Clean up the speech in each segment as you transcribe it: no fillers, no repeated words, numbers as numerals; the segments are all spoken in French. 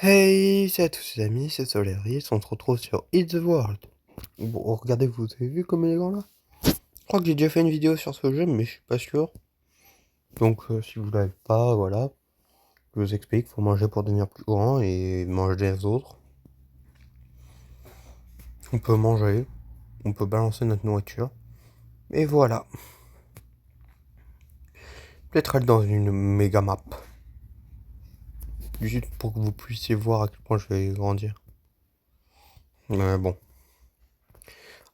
Hey, salut à tous les amis, c'est Solaris, on se retrouve sur It's the World. Bon, regardez, vous avez vu comme il est grand là? Je crois que j'ai déjà fait une vidéo sur ce jeu, mais je suis pas sûr. Donc si vous l'avez pas, voilà. Je vous explique, faut manger pour devenir plus grand et manger les autres. On peut manger, on peut balancer notre nourriture. Et voilà. Peut-être être dans une méga map. Juste pour que vous puissiez voir à quel point je vais grandir. Mais bon.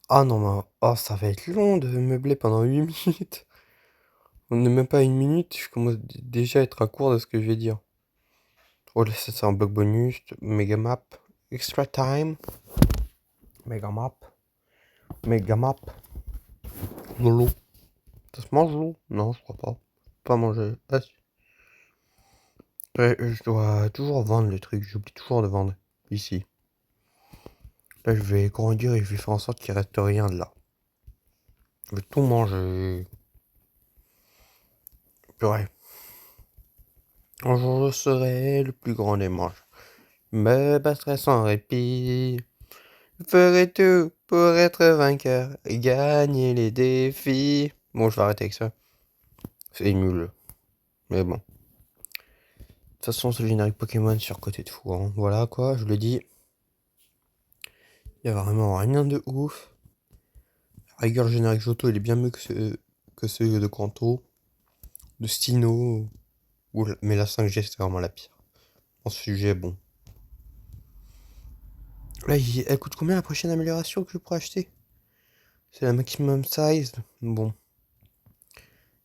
Ah non, mais oh, ça va être long de meubler pendant 8 minutes. On n'est même pas à une minute, je commence déjà à être à court de ce que je vais dire. Oh là, ça c'est un bug bonus, mega map, extra time, mega map, mega map, lolo. Ça se mange l'eau? Non, je crois pas. Pas manger. Ah, si. Ouais, je dois toujours vendre les trucs, j'oublie toujours de vendre. Ici. Là, je vais grandir et je vais faire en sorte qu'il reste rien de là. Je vais tout manger. Purée. Un jour, je serai le plus grand des manches. Me battrai sans répit. Je ferai tout pour être vainqueur et gagner les défis. Bon, je vais arrêter avec ça. C'est nul. Mais bon. De toute façon, c'est le générique Pokémon sur Côté de Fou. Hein. Voilà quoi, je le dis. Il y a vraiment rien de ouf. À rigueur, le générique Johto, il est bien mieux que ceux de Kanto, de Stino. Mais la 5G, c'est vraiment la pire. En ce sujet, bon. Là, elle coûte combien la prochaine amélioration que je pourrais acheter? C'est la maximum size. Bon.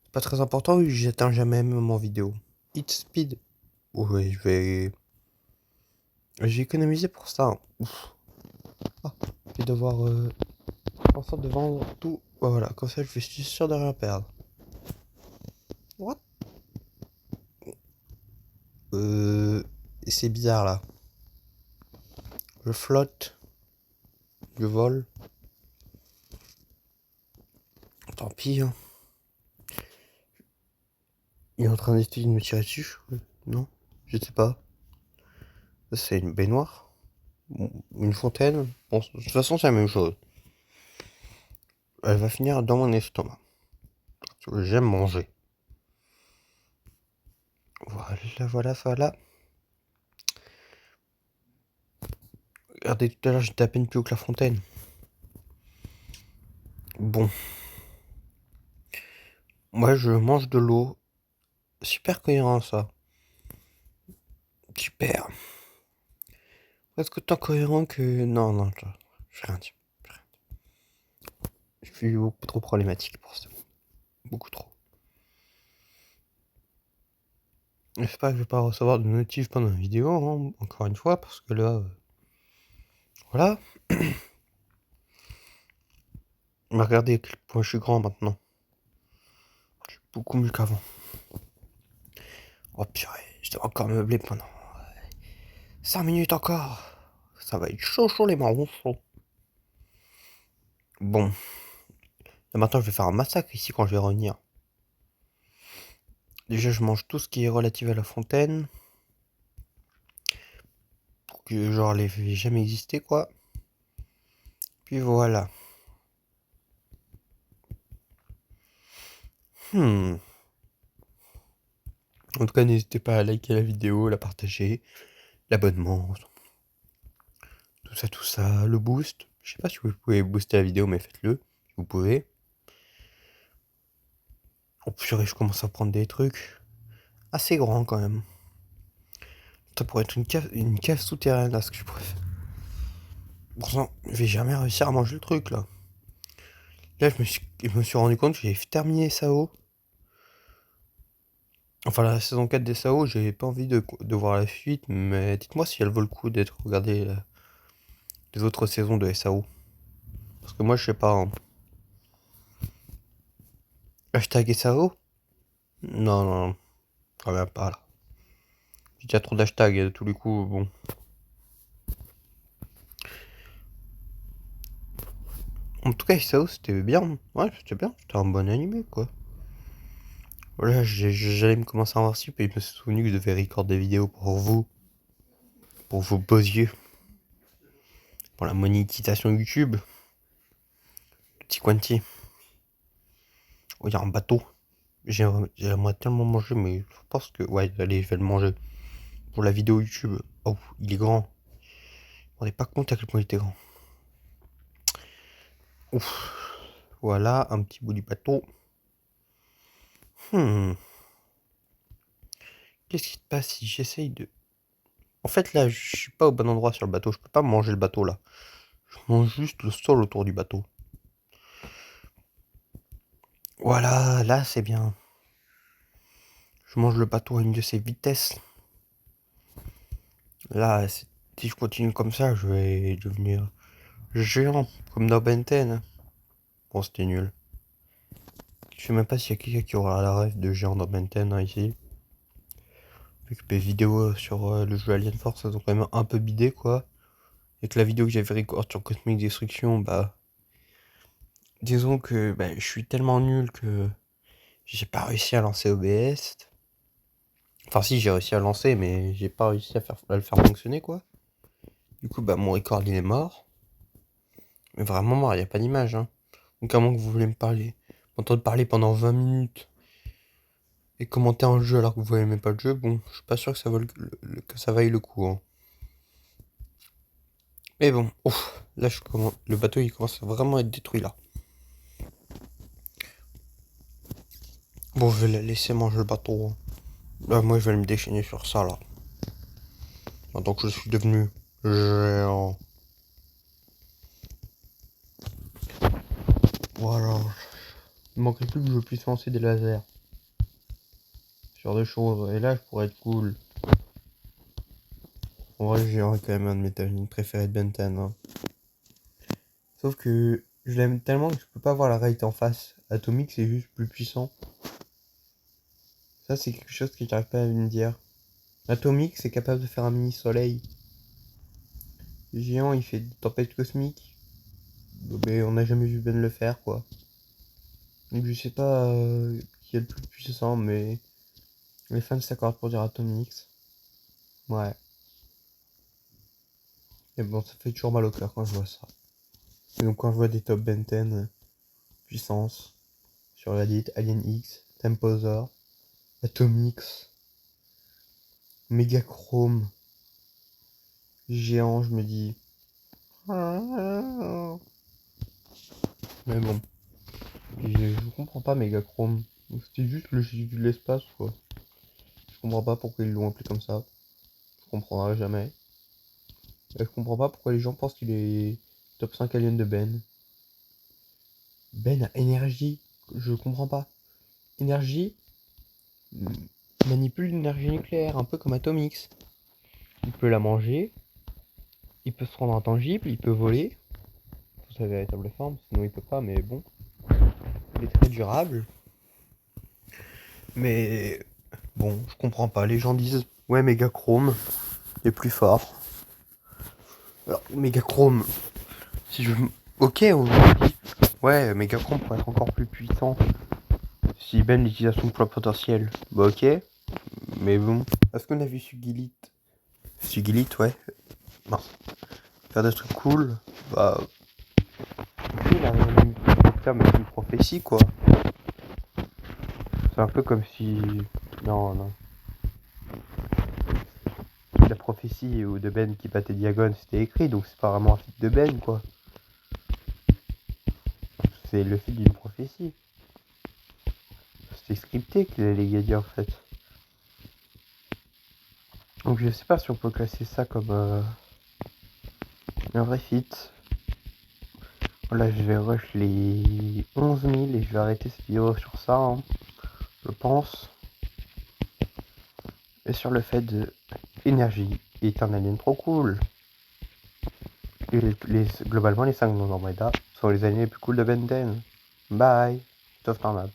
C'est pas très important vu que j'atteins jamais même en vidéo. Hit speed. Oui, j'ai économisé pour ça. Hein. Ouf. Ah, je vais devoir faire en sorte de vendre tout. Voilà, comme ça je suis sûr de rien perdre. What? C'est bizarre là. Je flotte. Je vole. Tant pis. Hein. Il est en train d'essayer de me tirer dessus. Non, je sais pas. Ça, c'est une baignoire. Une fontaine. Bon, de toute façon, c'est la même chose. Elle va finir dans mon estomac. Parce que j'aime manger. Voilà, voilà, voilà. Regardez, tout à l'heure, j'étais à peine plus haut que la fontaine. Bon. Moi, je mange de l'eau. Super cohérent, ça. Super. Presque autant cohérent que... Non, non, je vais rien dire. Je suis beaucoup trop problématique pour ça. Beaucoup trop. J'espère que je vais pas recevoir de notifs pendant la vidéo, hein, encore une fois, parce que là... voilà. Mais regardez à quel point je suis grand maintenant. Je suis beaucoup mieux qu'avant. Oh purée, je dois encore meubler pendant 5 minutes encore. Ça va être chaud, chaud les marrons chauds. Bon. Là maintenant je vais faire un massacre ici quand je vais revenir. Déjà je mange tout ce qui est relatif à la fontaine. Pour que genre elle ait jamais existé quoi. Puis voilà. En tout cas n'hésitez pas à liker la vidéo, la partager, l'abonnement. Tout ça, le boost. Je sais pas si vous pouvez booster la vidéo mais faites-le. Si vous pouvez. Oh purée, je commence à prendre des trucs assez grands quand même. Ça pourrait être une cave souterraine là ce que je préfère. Pourtant, je vais jamais réussir à manger le truc là. Là, je me suis rendu compte que j'ai terminé SAO. Enfin, la saison 4 des SAO, j'ai pas envie de voir la suite, mais dites-moi si elle vaut le coup d'être regardée les autres saisons de SAO. Parce que moi, je sais pas. Hein. Hashtag SAO? Non, non, non, quand même pas là. J'ai déjà trop d'hashtags et de tous les coups, bon. En tout cas, SAO, c'était bien. Ouais, c'était bien. C'était un bon animé, quoi. Voilà, j'allais me commencer à voir si, puis je me suis souvenu que je devais record des vidéos pour vous. pour vos beaux yeux. Pour la monétisation YouTube. Petit Quanti. Oh, il y a un bateau. J'aimerais tellement manger, mais je pense que... Ouais, allez, je vais le manger. Pour la vidéo YouTube. Oh, il est grand. On n'est pas compte à quel point il était grand. Ouf. Voilà, un petit bout du bateau. Qu'est-ce qui se passe si j'essaye de... En fait, là, je suis pas au bon endroit sur le bateau. Je peux pas manger le bateau, là. Je mange juste le sol autour du bateau. Voilà, là, c'est bien. Je mange le bateau à une de ses vitesses. Là, si je continue comme ça, je vais devenir géant, comme dans Ben 10. Bon, c'était nul. Je sais même pas s'il y a quelqu'un qui aura la rêve de géant dans Ben 10 ici. Vu que mes vidéos sur le jeu Alien Force, elles ont quand même un peu bidé, quoi. Et que la vidéo que j'avais record sur Cosmic Destruction, bah... Disons que je suis tellement nul que j'ai pas réussi à lancer OBS. Enfin si, j'ai réussi à lancer, mais j'ai pas réussi à le faire fonctionner, quoi. Du coup, mon record, il est mort. Mais vraiment mort, il n'y a pas d'image, hein. Donc à moins que vous voulez m'entendre parler pendant 20 minutes et commenter un jeu alors que vous n'aimez pas le jeu, bon, je suis pas sûr que ça vaille le coup, hein. Mais bon, ouf, là le bateau il commence à vraiment être détruit là. Bon, je vais la laisser manger le bateau, hein. Là, moi je vais me déchaîner sur ça là. Maintenant que je suis devenu géant. Voilà. Il manquerait plus que je puisse lancer des lasers. Ce genre de choses. Et là, je pourrais être cool. En vrai, j'ai quand même un de mes timings préférés de Ben 10, hein. Sauf que je l'aime tellement que je peux pas voir la réalité en face. Atomique, c'est juste plus puissant. Ça, c'est quelque chose que j'arrive pas à me dire. Atomique, c'est capable de faire un mini-soleil. Géant, il fait des tempêtes cosmiques. Mais on n'a jamais vu Ben le faire, quoi. Donc je sais pas qui est le plus puissant, mais les fans s'accordent pour dire Atomix. Ouais. Et bon, ça fait toujours mal au cœur quand je vois ça. Et donc quand je vois des top Ben 10, puissance, sur Reddit, Alien X, Temposaur, Atomix, Megachrome, géant, je me dis... Mais bon, je comprends pas Megachrome. C'était juste le génie de l'espace, quoi. Je comprends pas pourquoi ils l'ont appelé comme ça. Je comprendrai jamais. Et je comprends pas pourquoi les gens pensent qu'il est top 5 alien de Ben. Ben a énergie. Je comprends pas. Énergie manipule l'énergie nucléaire, un peu comme Atomix. Il peut la manger. Il peut se rendre intangible. Il peut voler. Sous sa véritable forme. Sinon il peut pas, mais bon. Il est très durable. Mais bon, je comprends pas. Les gens disent ouais, Megachrome est plus fort. Alors, Megachrome, si je. Ok, on dit ouais, Megachrome pourrait être encore plus puissant si Ben l'utilisation de plein potentiel. Bah ok, mais bon. Est-ce qu'on a vu Sugilite? Sugilite, ouais. Non. Faire des trucs cool, bah. Il a rien faire, mais c'est une prophétie, quoi. C'est un peu comme si. Non, non. La prophétie de Ben qui battait Diagon, c'était écrit, donc c'est pas vraiment un feat de Ben, quoi. C'est le feat d'une prophétie. C'était scripté qu'il allait gagner, en fait. Donc je sais pas si on peut classer ça comme un vrai feat. Voilà, je vais rush les 11 000 et je vais arrêter cette vidéo sur ça, hein, je pense. Et sur le fait de énergie est un alien trop cool. Et globalement, les 5 non Andromeda sont les aliens les plus cool de Ben 10. Bye, sauf normal.